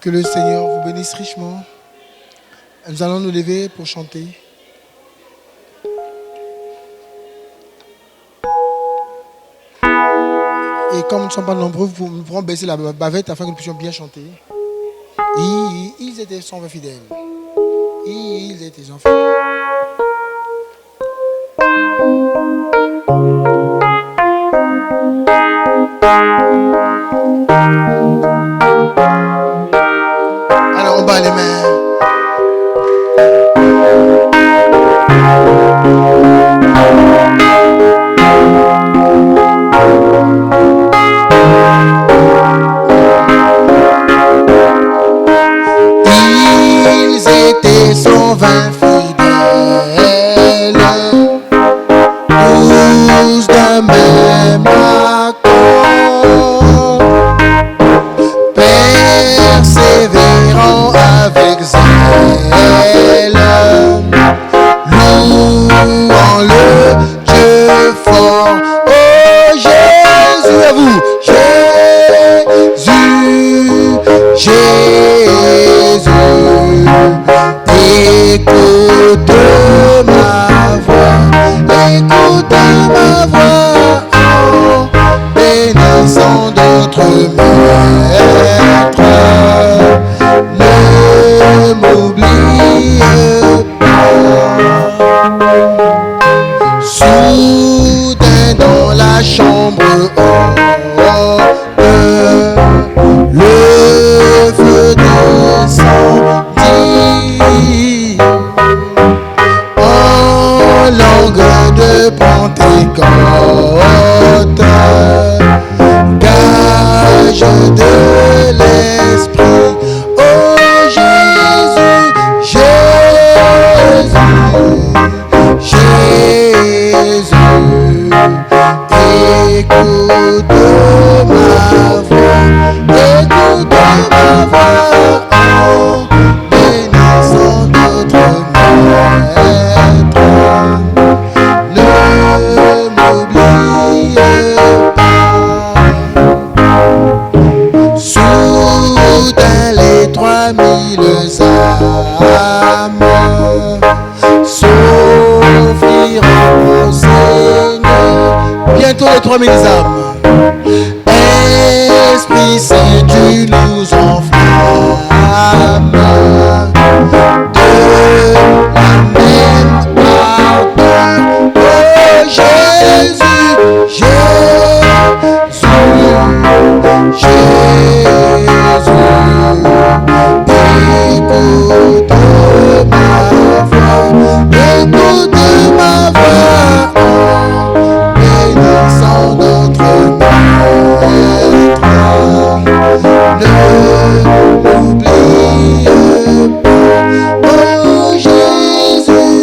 Que le Seigneur vous bénisse richement. Nous allons nous lever pour chanter. Et comme nous ne sommes pas nombreux, nous pourrons baisser la bavette afin que nous puissions bien chanter. Ils étaient 120 fidèles. Ils étaient enfants. Alors on bat les mains. Ils étaient 120 fidèles, tous d'un même accord, persévérant avec zèle, louant le Dieu fort. Oh Jésus, à vous, Jésus, écoute ma voix en bénissant d'autres maîtres. Ne m'oublie pas. Soudain dans la chambre haute, le feu descendit en langue de Pentecôte, gage de l'esprit. Oh Jésus, écoute ma voix en bénissant d'autres maîtres. Ne m'oublie pas. Soudain les 3000 âmes s'offriront au Seigneur. Bientôt les 3000 âmes. Esprit Saint, tu nous enflammes de la même ardeur. Oh Jésus, écoute ma voix en bénissant notre maître. Ne m'oublie pas. Oh Jésus,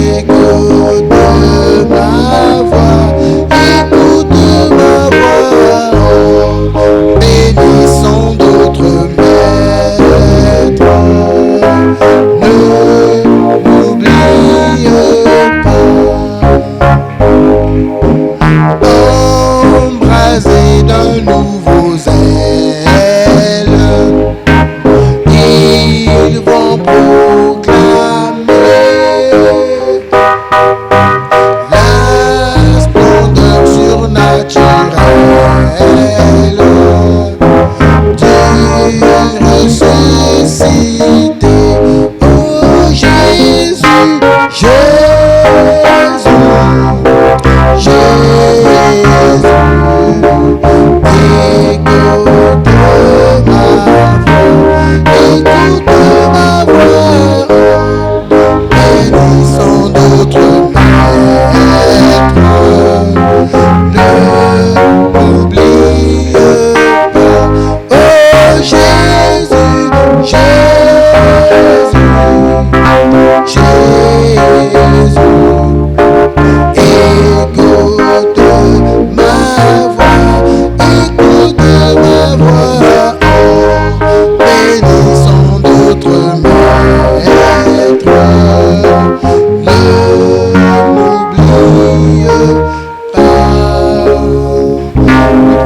écoute ma voix en bénissant d'autres maîtres. Ne m'oublie pas. Embrasé d'un nouveau zèle, ils vont proclamer la splendeur surnaturelle du ressuscité. Oh Jésus,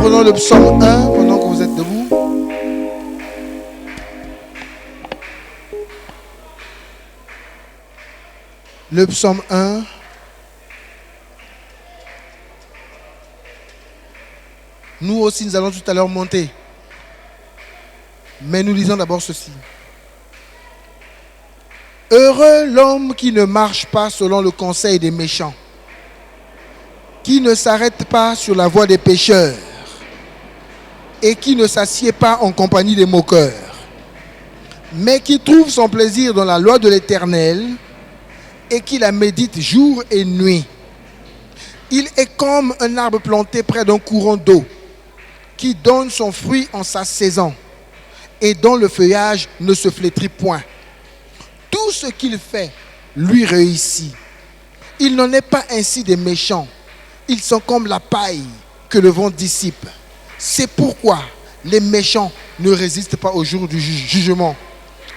prenons le psaume 1 pendant que vous êtes debout. Le psaume 1. Nous aussi, nous allons tout à l'heure monter. Mais nous lisons d'abord ceci. Heureux l'homme qui ne marche pas selon le conseil des méchants, qui ne s'arrête pas sur la voie des pécheurs et qui ne s'assied pas en compagnie des moqueurs, mais qui trouve son plaisir dans la loi de l'Éternel et qui la médite jour et nuit. Il est comme un arbre planté près d'un courant d'eau, qui donne son fruit en sa saison et dont le feuillage ne se flétrit point. Tout ce qu'il fait lui réussit. Il n'en est pas ainsi des méchants. Ils sont comme la paille que le vent dissipe. C'est pourquoi les méchants ne résistent pas au jour du jugement,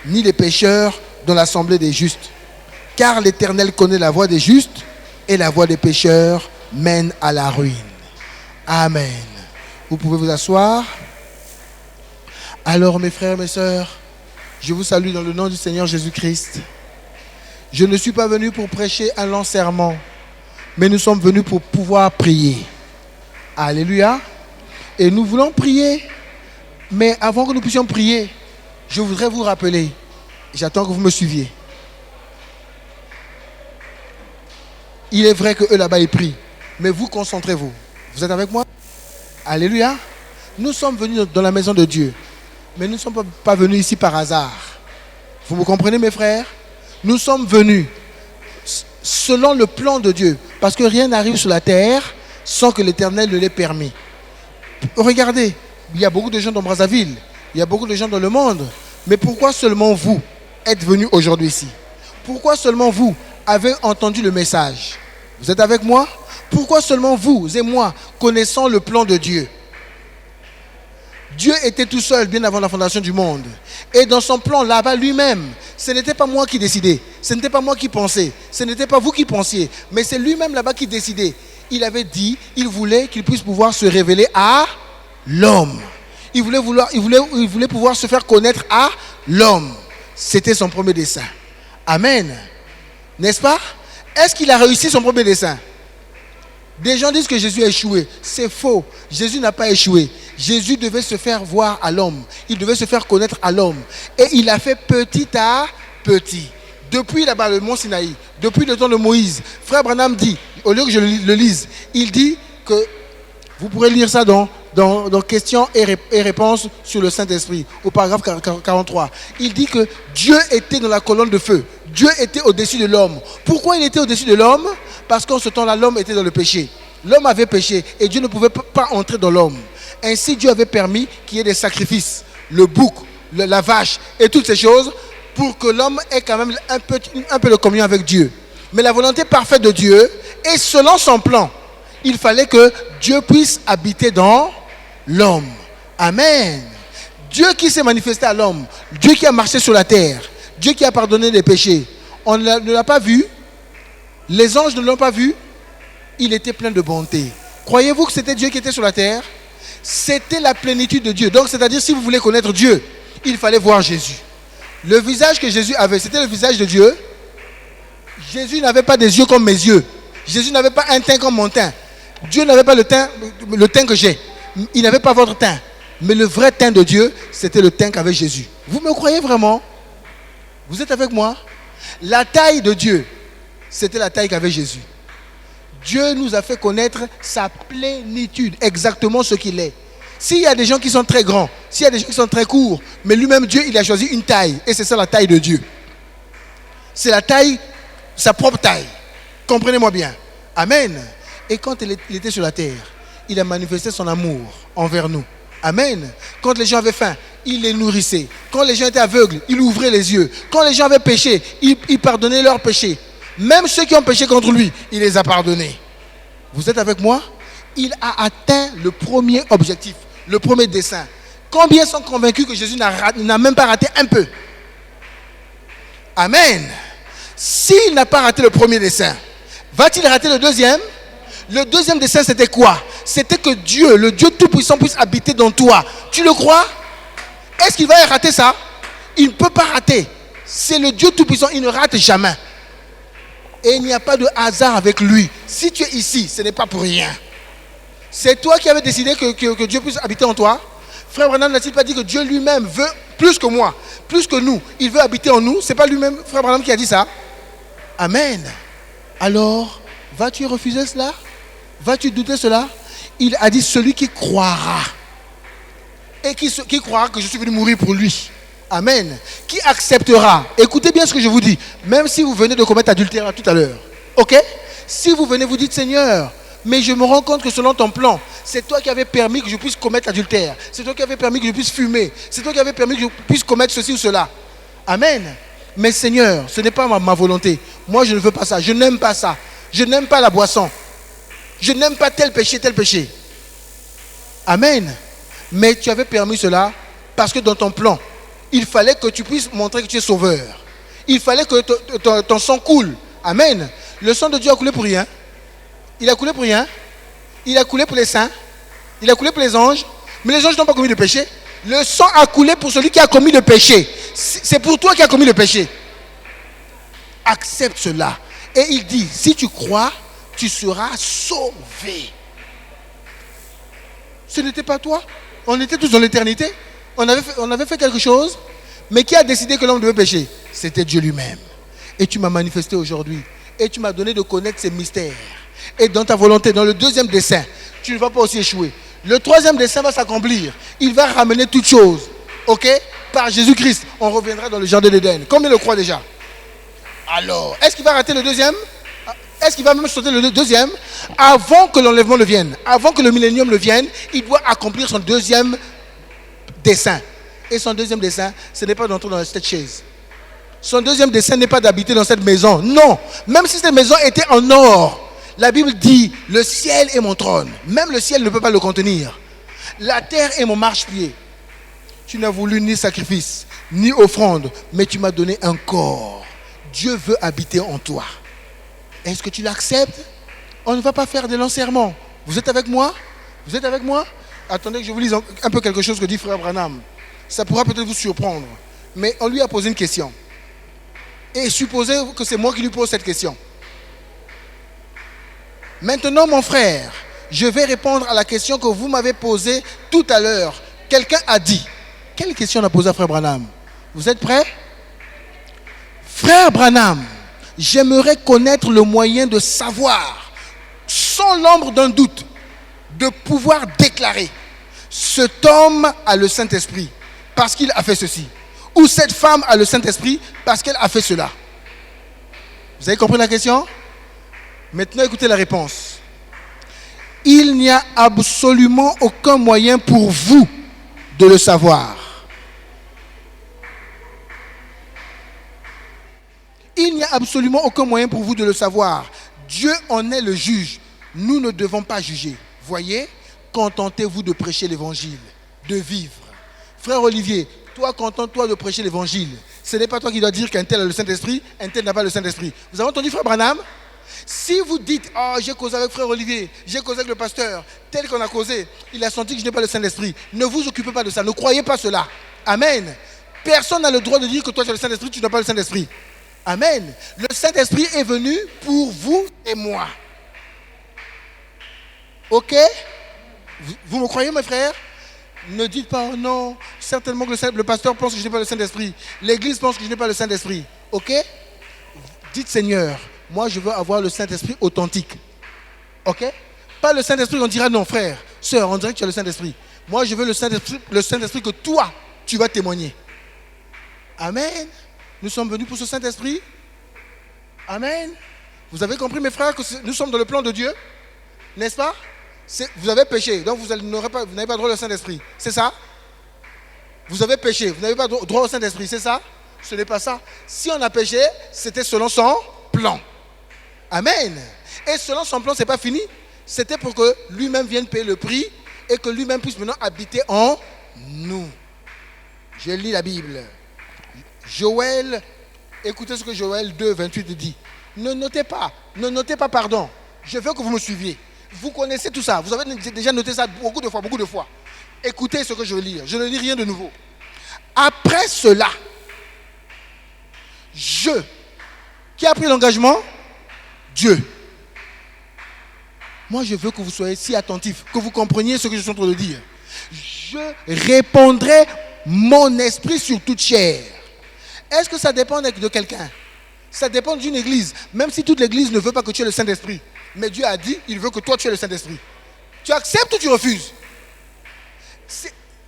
ni les pécheurs dans l'assemblée des justes. Car l'Éternel connaît la voie des justes et la voie des pécheurs mène à la ruine. Amen. Vous pouvez vous asseoir. Alors mes frères, mes sœurs, je vous salue dans le nom du Seigneur Jésus-Christ. Je ne suis pas venu pour prêcher un long sermon, mais nous sommes venus pour pouvoir prier. Alléluia. Et nous voulons prier, mais avant que nous puissions prier, je voudrais vous rappeler, j'attends que vous me suiviez. Il est vrai que eux là-bas ils prient, mais vous concentrez-vous. Vous êtes avec moi? Alléluia. Nous sommes venus dans la maison de Dieu, mais nous ne sommes pas venus ici par hasard. Vous me comprenez, mes frères? Nous sommes venus selon le plan de Dieu, parce que rien n'arrive sur la terre sans que l'Éternel ne l'ait permis. Regardez, il y a beaucoup de gens dans Brazzaville, il y a beaucoup de gens dans le monde, mais pourquoi seulement vous êtes venus aujourd'hui ici? Pourquoi seulement vous avez entendu le message? Vous êtes avec moi? Pourquoi seulement vous et moi connaissons le plan de Dieu? Dieu était tout seul bien avant la fondation du monde. Et dans son plan là-bas lui-même, ce n'était pas moi qui décidais, ce n'était pas moi qui pensais, ce n'était pas vous qui pensiez, mais c'est lui-même là-bas qui décidait. Il avait dit, il voulait qu'il puisse pouvoir se révéler à l'homme. Il voulait pouvoir se faire connaître à l'homme. C'était son premier dessein. Amen. N'est-ce pas? Est-ce qu'il a réussi son premier dessein? Des gens disent que Jésus a échoué. C'est faux. Jésus n'a pas échoué. Jésus devait se faire voir à l'homme. Il devait se faire connaître à l'homme. Et il a fait petit à petit. Depuis là-bas, le mont Sinaï, depuis le temps de Moïse, Frère Branham dit, au lieu que je le lise, il dit que, vous pourrez lire ça dans questions et réponses sur le Saint-Esprit, au paragraphe 43. Il dit que Dieu était dans la colonne de feu. Dieu était au-dessus de l'homme. Pourquoi il était au-dessus de l'homme? Parce qu'en ce temps-là, l'homme était dans le péché. L'homme avait péché et Dieu ne pouvait pas entrer dans l'homme. Ainsi, Dieu avait permis qu'il y ait des sacrifices, le bouc, la vache et toutes ces choses pour que l'homme ait quand même un peu de communion avec Dieu. Mais la volonté parfaite de Dieu, et selon son plan, il fallait que Dieu puisse habiter dans l'homme. Amen. Dieu qui s'est manifesté à l'homme, Dieu qui a marché sur la terre, Dieu qui a pardonné les péchés, on ne l'a pas vu. Les anges ne l'ont pas vu. Il était plein de bonté. Croyez-vous que c'était Dieu qui était sur la terre? C'était la plénitude de Dieu. Donc, c'est-à-dire, si vous voulez connaître Dieu, il fallait voir Jésus. Le visage que Jésus avait, c'était le visage de Dieu. Jésus n'avait pas des yeux comme mes yeux. Jésus n'avait pas un teint comme mon teint. Dieu n'avait pas le teint que j'ai. Il n'avait pas votre teint. Mais le vrai teint de Dieu, c'était le teint qu'avait Jésus. Vous me croyez vraiment? Vous êtes avec moi? La taille de Dieu, c'était la taille qu'avait Jésus. Dieu nous a fait connaître sa plénitude, exactement ce qu'il est. S'il y a des gens qui sont très grands, s'il y a des gens qui sont très courts, mais lui-même Dieu, il a choisi une taille. Et c'est ça la taille de Dieu. C'est la taille, sa propre taille. Comprenez-moi bien. Amen. Et quand il était sur la terre, il a manifesté son amour envers nous. Amen. Quand les gens avaient faim, il les nourrissait. Quand les gens étaient aveugles, il ouvrait les yeux. Quand les gens avaient péché, il pardonnait leurs péchés. Même ceux qui ont péché contre lui, il les a pardonnés. Vous êtes avec moi? Il a atteint le premier objectif, le premier dessein. Combien sont convaincus que Jésus n'a même pas raté un peu? Amen. S'il n'a pas raté le premier dessein, va-t-il rater le deuxième? Le deuxième dessein, c'était quoi? C'était que Dieu, le Dieu Tout-Puissant, puisse habiter dans toi. Tu le crois? Est-ce qu'il va rater ça? Il ne peut pas rater. C'est le Dieu Tout-Puissant, il ne rate jamais. Et il n'y a pas de hasard avec lui. Si tu es ici, ce n'est pas pour rien. C'est toi qui avais décidé que Dieu puisse habiter en toi. Frère Branham n'a-t-il pas dit que Dieu lui-même veut, plus que moi, plus que nous, il veut habiter en nous? C'est pas lui-même, Frère Branham, qui a dit ça? Amen. Alors, vas-tu refuser cela? Vas-tu douter cela? Il a dit celui qui croira. Et qui croira que je suis venu mourir pour lui. Amen. Qui acceptera? Écoutez bien ce que je vous dis. Même si vous venez de commettre adultère tout à l'heure. Ok? Si vous venez, vous dites Seigneur, mais je me rends compte que selon ton plan, c'est toi qui avais permis que je puisse commettre adultère. C'est toi qui avais permis que je puisse fumer. C'est toi qui avais permis que je puisse commettre ceci ou cela. Amen. Mais Seigneur, ce n'est pas ma volonté. Moi, je ne veux pas ça. Je n'aime pas ça. Je n'aime pas la boisson. Je n'aime pas tel péché, tel péché. Amen. Mais tu avais permis cela parce que dans ton plan, il fallait que tu puisses montrer que tu es sauveur. Il fallait que ton sang coule. Amen. Le sang de Dieu a coulé pour rien. Il a coulé pour rien. Il a coulé pour les saints. Il a coulé pour les anges. Mais les anges n'ont pas commis de péché. Le sang a coulé pour celui qui a commis le péché. C'est pour toi qui as commis le péché. Accepte cela. Et il dit, si tu crois, tu seras sauvé. Ce n'était pas toi. On était tous dans l'éternité. On avait fait quelque chose. Mais qui a décidé que l'homme devait pécher? C'était Dieu lui-même. Et tu m'as manifesté aujourd'hui. Et tu m'as donné de connaître ces mystères. Et dans ta volonté, dans le deuxième dessein, tu ne vas pas aussi échouer. Le troisième dessein va s'accomplir. Il va ramener toutes choses. Ok? Par Jésus-Christ, on reviendra dans le jardin d'Éden. Combien le croient déjà? Alors, est-ce qu'il va rater le deuxième? Est-ce qu'il va même sauter le deuxième? Avant que l'enlèvement ne vienne, avant que le millénium ne vienne, il doit accomplir son deuxième dessein. Et son deuxième dessein, ce n'est pas d'entrer dans cette chaise. Son deuxième dessein n'est pas d'habiter dans cette maison. Non. Même si cette maison était en or, la Bible dit, le ciel est mon trône. Même le ciel ne peut pas le contenir. La terre est mon marchepied. Tu n'as voulu ni sacrifice, ni offrande, mais tu m'as donné un corps. Dieu veut habiter en toi. Est-ce que tu l'acceptes? On ne va pas faire de l'enserrement. Vous êtes avec moi? Vous êtes avec moi? Attendez que je vous lise un peu quelque chose que dit Frère Branham. Ça pourra peut-être vous surprendre. Mais on lui a posé une question. Et supposez que c'est moi qui lui pose cette question. Maintenant, mon frère, je vais répondre à la question que vous m'avez posée tout à l'heure. Quelqu'un a dit. Quelle question on a posée à Frère Branham? Vous êtes prêts? Frère Branham, j'aimerais connaître le moyen de savoir, sans l'ombre d'un doute, de pouvoir déclarer: cet homme a le Saint-Esprit parce qu'il a fait ceci. Ou cette femme a le Saint-Esprit parce qu'elle a fait cela. Vous avez compris la question? Maintenant, écoutez la réponse. Il n'y a absolument aucun moyen pour vous de le savoir. Il n'y a absolument aucun moyen pour vous de le savoir. Dieu en est le juge. Nous ne devons pas juger. Voyez, contentez-vous de prêcher l'évangile, de vivre. Frère Olivier, toi, contente-toi de prêcher l'évangile. Ce n'est pas toi qui dois dire qu'un tel a le Saint-Esprit, un tel n'a pas le Saint-Esprit. Vous avez entendu Frère Branham? Si vous dites, oh, j'ai causé avec Frère Olivier, j'ai causé avec le pasteur, tel qu'on a causé, il a senti que je n'ai pas le Saint-Esprit. Ne vous occupez pas de ça, ne croyez pas cela. Amen. Personne n'a le droit de dire que toi tu as le Saint-Esprit, tu n'as pas le Saint-Esprit. Amen. Le Saint-Esprit est venu pour vous et moi. Ok? Vous me croyez, mes frères? Ne dites pas, oh non, certainement que le pasteur pense que je n'ai pas le Saint-Esprit. L'église pense que je n'ai pas le Saint-Esprit. Ok? Dites, Seigneur, moi je veux avoir le Saint-Esprit authentique. Ok? Pas le Saint-Esprit, on dira non, frère, sœur, on dirait que tu as le Saint-Esprit. Moi je veux le Saint-Esprit que toi, tu vas témoigner. Amen. Nous sommes venus pour ce Saint-Esprit. Amen. Vous avez compris, mes frères, que nous sommes dans le plan de Dieu? N'est-ce pas? Vous avez péché, donc vous n'avez pas droit au Saint-Esprit. C'est ça? Vous avez péché, vous n'avez pas droit au Saint-Esprit. C'est ça? Ce n'est pas ça. Si on a péché, c'était selon son plan. Amen. Et selon son plan, ce n'est pas fini. C'était pour que lui-même vienne payer le prix et que lui-même puisse maintenant habiter en nous. Je lis la Bible. Joël, écoutez ce que Joël 2, 28 dit. Ne notez pas, pardon. Je veux que vous me suiviez. Vous connaissez tout ça. Vous avez déjà noté ça beaucoup de fois, beaucoup de fois. Écoutez ce que je veux lire. Je ne lis rien de nouveau. Après cela, qui a pris l'engagement? Dieu. Moi, je veux que vous soyez si attentifs, que vous compreniez ce que je suis en train de dire. Je répandrai mon esprit sur toute chair. Est-ce que ça dépend de quelqu'un? Ça dépend d'une église. Même si toute l'église ne veut pas que tu aies le Saint-Esprit. Mais Dieu a dit, il veut que toi tu aies le Saint-Esprit. Tu acceptes ou tu refuses?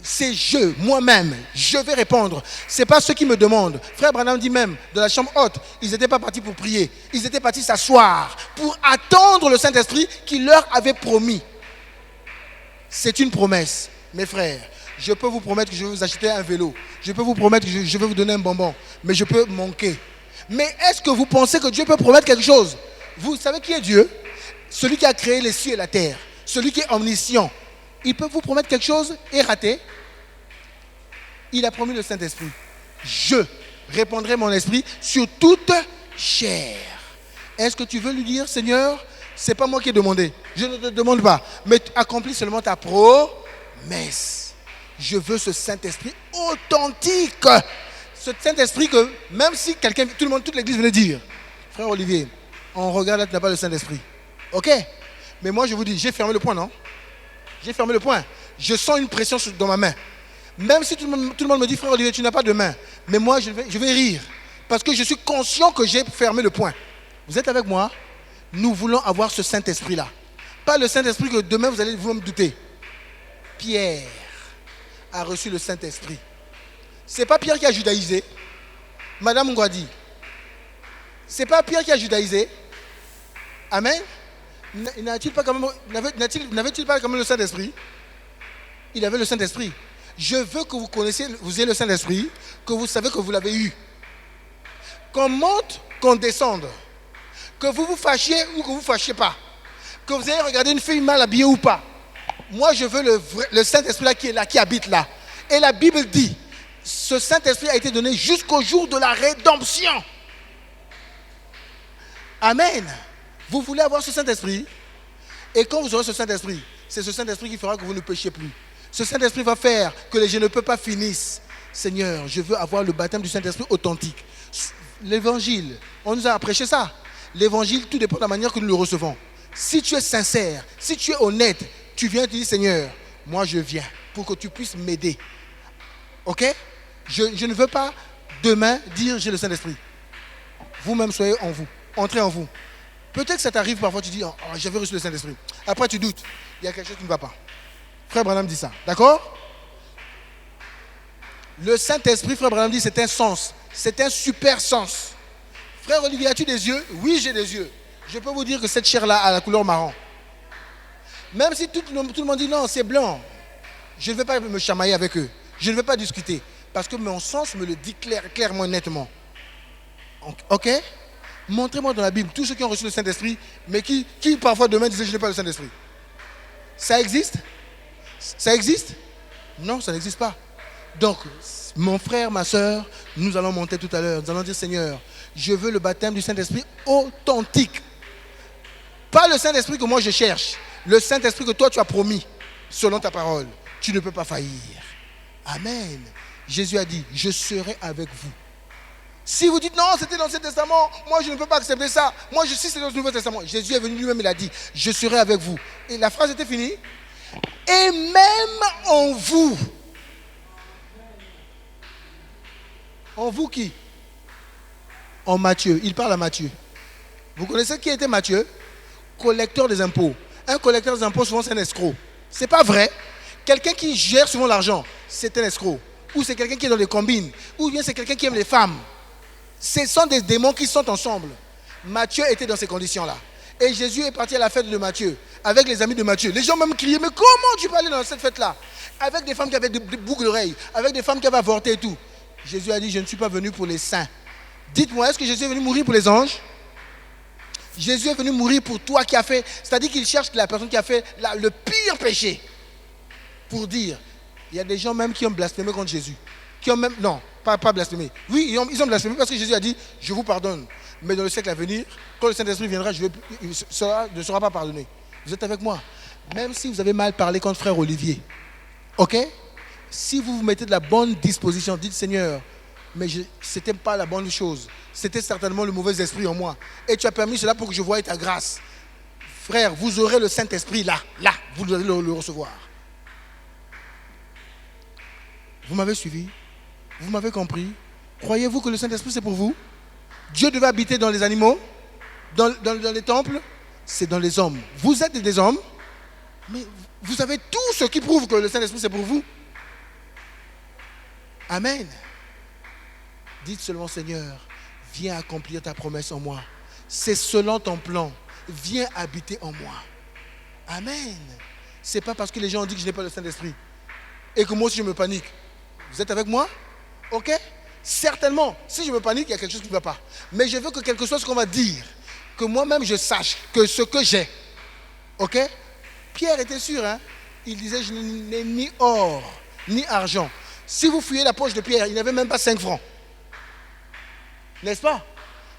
C'est moi-même, je vais répondre. Ce n'est pas ceux qui me demandent. Frère Branham dit même, de la chambre haute, ils n'étaient pas partis pour prier. Ils étaient partis s'asseoir pour attendre le Saint-Esprit qu'il leur avait promis. C'est une promesse, mes frères. Je peux vous promettre que je vais vous acheter un vélo. Je peux vous promettre que je vais vous donner un bonbon. Mais je peux manquer. Mais est-ce que vous pensez que Dieu peut promettre quelque chose? Vous savez qui est Dieu? Celui qui a créé les cieux et la terre. Celui qui est omniscient. Il peut vous promettre quelque chose et rater. Il a promis le Saint-Esprit. Je répandrai mon esprit sur toute chair. Est-ce que tu veux lui dire, Seigneur, ce n'est pas moi qui ai demandé. Je ne te demande pas. Mais accomplis seulement ta promesse. Je veux ce Saint-Esprit authentique. Ce Saint-Esprit que même si quelqu'un, tout le monde, toute l'église venait dire, frère Olivier, on regarde là, tu n'as pas le Saint-Esprit. Ok? Mais moi je vous dis, j'ai fermé le point, non? J'ai fermé le point. Je sens une pression dans ma main. Même si tout le monde me dit, frère Olivier, tu n'as pas de main. Mais moi, je vais rire. Parce que je suis conscient que j'ai fermé le point. Vous êtes avec moi? Nous voulons avoir ce Saint-Esprit-là. Pas le Saint-Esprit que demain, vous allez vous-même douter. Pierre a reçu le Saint-Esprit. Ce n'est pas Pierre qui a judaïsé. Madame Ngwadi. Ce n'est pas Pierre qui a judaïsé. Amen. N'avait-il pas quand même le Saint-Esprit? Il avait le Saint-Esprit. Je veux que vous connaissiez, vous ayez le Saint-Esprit, que vous savez que vous l'avez eu. Qu'on monte, qu'on descende. Que vous vous fâchiez ou que vous ne vous fâchiez pas. Que vous ayez regardé une fille mal habillée ou pas. Moi, je veux le Saint-Esprit là qui est là, qui habite là. Et la Bible dit, ce Saint-Esprit a été donné jusqu'au jour de la rédemption. Amen. Vous voulez avoir ce Saint-Esprit? Et quand vous aurez ce Saint-Esprit, c'est ce Saint-Esprit qui fera que vous ne péchiez plus. Ce Saint-Esprit va faire que les je ne peux pas finissent. Seigneur, je veux avoir le baptême du Saint-Esprit authentique. L'évangile, on nous a prêché ça. L'évangile, tout dépend de la manière que nous le recevons. Si tu es sincère, si tu es honnête, tu viens et tu dis, Seigneur, moi je viens pour que tu puisses m'aider. Ok? Je ne veux pas demain dire j'ai le Saint-Esprit. Vous-même soyez en vous, entrez en vous. Peut-être que ça t'arrive parfois, tu dis, oh, j'avais reçu le Saint-Esprit. Après tu doutes, il y a quelque chose qui ne va pas. Frère Branham dit ça, d'accord? Le Saint-Esprit, Frère Branham dit, c'est un sens, c'est un super sens. Frère Olivier, as-tu des yeux? Oui, j'ai des yeux. Je peux vous dire que cette chair-là a la couleur marron. Même si tout le monde dit non, c'est blanc, je ne vais pas me chamailler avec eux. Je ne vais pas discuter. Parce que mon sens me le dit clairement, nettement. Ok? Montrez-moi dans la Bible tous ceux qui ont reçu le Saint-Esprit, mais qui parfois demain disaient je n'ai pas le Saint-Esprit. Ça existe? Ça existe? Non, ça n'existe pas. Donc, mon frère, ma soeur, nous allons monter tout à l'heure. Nous allons dire Seigneur, je veux le baptême du Saint-Esprit authentique. Pas le Saint-Esprit que moi je cherche. Le Saint-Esprit que toi tu as promis selon ta parole. Tu ne peux pas faillir. Amen. Jésus a dit, je serai avec vous. Si vous dites non, c'était dans l'Ancien Testament, moi je ne peux pas accepter ça. Moi je sais que c'est dans le Nouveau Testament. Jésus est venu lui-même, il a dit, je serai avec vous. Et la phrase était finie. Et même en vous. En vous qui? En Matthieu. Il parle à Matthieu. Vous connaissez qui était Matthieu? Collecteur des impôts. Un collecteur des impôts, souvent c'est un escroc. C'est pas vrai. Quelqu'un qui gère souvent l'argent, c'est un escroc. Ou c'est quelqu'un qui est dans les combines. Ou bien c'est quelqu'un qui aime les femmes. Ce sont des démons qui sont ensemble. Matthieu était dans ces conditions-là. Et Jésus est parti à la fête de Matthieu, avec les amis de Matthieu. Les gens même criaient, mais comment tu peux aller dans cette fête-là? Avec des femmes qui avaient des boucles d'oreilles, avec des femmes qui avaient avorté et tout. Jésus a dit, je ne suis pas venu pour les saints. Dites-moi, est-ce que Jésus est venu mourir pour les anges? Jésus est venu mourir pour toi qui a fait, c'est-à-dire qu'il cherche la personne qui a fait le pire péché. Pour dire, il y a des gens même qui ont blasphémé contre Jésus. Qui ont même, non, pas blasphémé. Oui, ils ont blasphémé parce que Jésus a dit, je vous pardonne. Mais dans le siècle à venir, quand le Saint-Esprit viendra, cela ne sera pas pardonné. Vous êtes avec moi? Même si vous avez mal parlé contre frère Olivier, ok? Si vous vous mettez de la bonne disposition, dites Seigneur, mais ce n'était pas la bonne chose. C'était certainement le mauvais esprit en moi. Et tu as permis cela pour que je voie ta grâce. Frère, vous aurez le Saint-Esprit là, vous allez le recevoir. Vous m'avez suivi? Vous m'avez compris? Croyez-vous que le Saint-Esprit c'est pour vous? Dieu devait habiter dans les animaux, dans les temples, c'est dans les hommes. Vous êtes des hommes, mais vous avez tout ce qui prouve que le Saint-Esprit c'est pour vous. Amen. Dites seulement Seigneur, viens accomplir ta promesse en moi. C'est selon ton plan. Viens habiter en moi. Amen. C'est pas parce que les gens ont dit que je n'ai pas le Saint-Esprit et que moi aussi je me panique. Vous êtes avec moi? Ok? Certainement, si je me panique, il y a quelque chose qui ne va pas. Mais je veux que quelque chose qu'on va dire, que moi-même je sache que ce que j'ai. Ok? Pierre était sûr, hein? Il disait, je n'ai ni or, ni argent. Si vous fouillez la poche de Pierre, il n'avait même pas 5 francs. N'est-ce pas?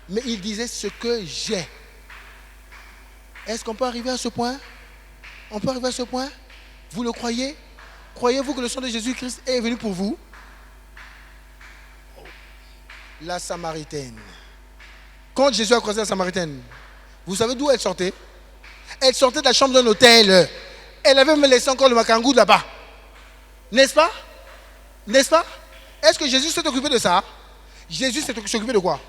Mais il disait ce que j'ai. Est-ce qu'on peut arriver à ce point? On peut arriver à ce point? Vous le croyez? Croyez-vous que le sang de Jésus-Christ est venu pour vous? La Samaritaine. Quand Jésus a croisé la Samaritaine, vous savez d'où elle sortait? Elle sortait de la chambre d'un hôtel. Elle avait même laissé encore le macangou là-bas. N'est-ce pas? N'est-ce pas? Est-ce que Jésus s'est occupé de ça? Jésus s'est occupé de quoi?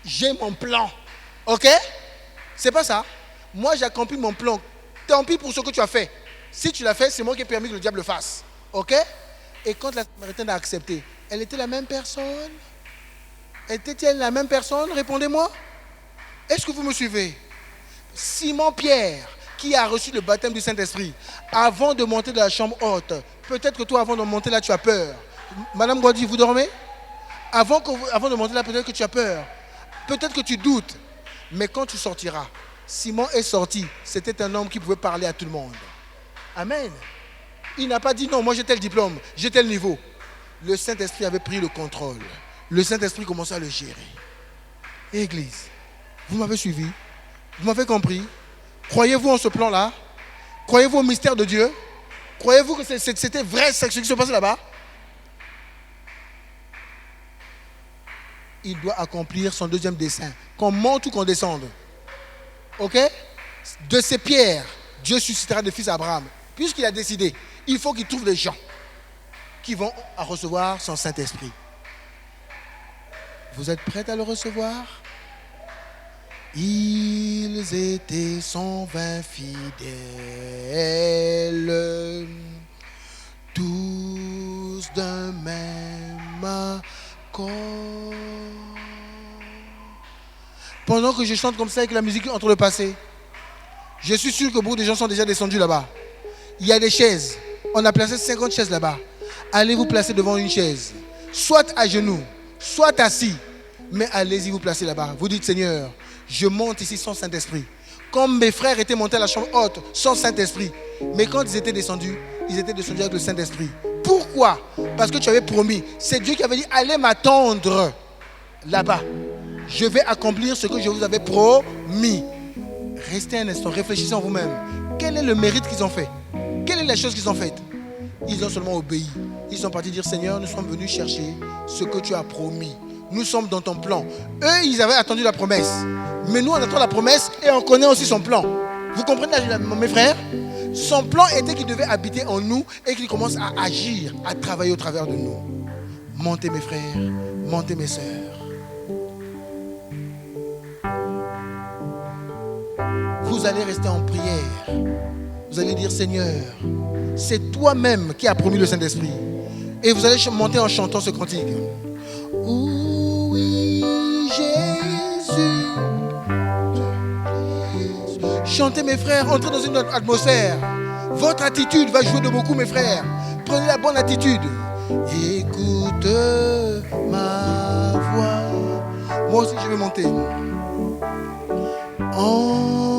J'ai mon plan. Ok? C'est pas ça. Moi j'ai accompli mon plan. Tant pis pour ce que tu as fait. Si tu l'as fait, c'est moi qui ai permis que le diable le fasse. Ok? Et quand la Samaritaine a accepté, elle était la même personne? Était-elle la même personne? Répondez-moi. Est-ce que vous me suivez? Simon-Pierre, qui a reçu le baptême du Saint-Esprit, avant de monter de la chambre haute, peut-être que toi, avant de monter là, tu as peur. Madame Gwadi, vous dormez? Avant de monter là, peut-être que tu as peur. Peut-être que tu doutes. Mais quand tu sortiras, Simon est sorti. C'était un homme qui pouvait parler à tout le monde. Amen. Il n'a pas dit non, moi j'ai tel diplôme, j'ai tel niveau. Le Saint-Esprit avait pris le contrôle. Le Saint-Esprit commençait à le gérer. Église, vous m'avez suivi? Vous m'avez compris? Croyez-vous en ce plan-là? Croyez-vous au mystère de Dieu? Croyez-vous que c'était vrai ce qui se passait là-bas? Il doit accomplir son deuxième dessein. Qu'on monte ou qu'on descende. Ok? De ces pierres, Dieu suscitera des fils d'Abraham. Puisqu'il a décidé, il faut qu'il trouve des gens qui vont recevoir son Saint-Esprit. Vous êtes prêts à le recevoir? Ils étaient 120 fidèles, tous d'un même accord. Pendant que je chante comme ça avec la musique entre le passé, je suis sûr que beaucoup de gens sont déjà descendus là-bas. Il y a des chaises. On a placé 50 chaises là-bas. Allez vous placer devant une chaise. Soit à genoux, soit assis. Mais allez-y vous placer là-bas. Vous dites, Seigneur, je monte ici sans Saint-Esprit. Comme mes frères étaient montés à la chambre haute sans Saint-Esprit. Mais quand ils étaient descendus avec le Saint-Esprit. Pourquoi? Parce que tu avais promis. C'est Dieu qui avait dit, allez m'attendre là-bas. Je vais accomplir ce que je vous avais promis. Restez un instant, réfléchissez en vous-même. Quel est le mérite qu'ils ont fait? Quelle est la chose qu'ils ont faite? Ils ont seulement obéi. Ils sont partis dire, Seigneur, nous sommes venus chercher ce que tu as promis. Nous sommes dans ton plan. Eux, ils avaient attendu la promesse. Mais nous, on attend la promesse et on connaît aussi son plan. Vous comprenez, mes frères? Son plan était qu'il devait habiter en nous et qu'il commence à agir, à travailler au travers de nous. Montez mes frères, montez mes sœurs. Vous allez rester en prière. Vous allez dire, Seigneur, c'est toi-même qui as promis le Saint-Esprit. Et vous allez monter en chantant ce cantique. Oui, Jésus. Chantez mes frères, entrez dans une autre atmosphère. Votre attitude va jouer de beaucoup mes frères. Prenez la bonne attitude. Écoute ma voix. Moi aussi je vais monter. En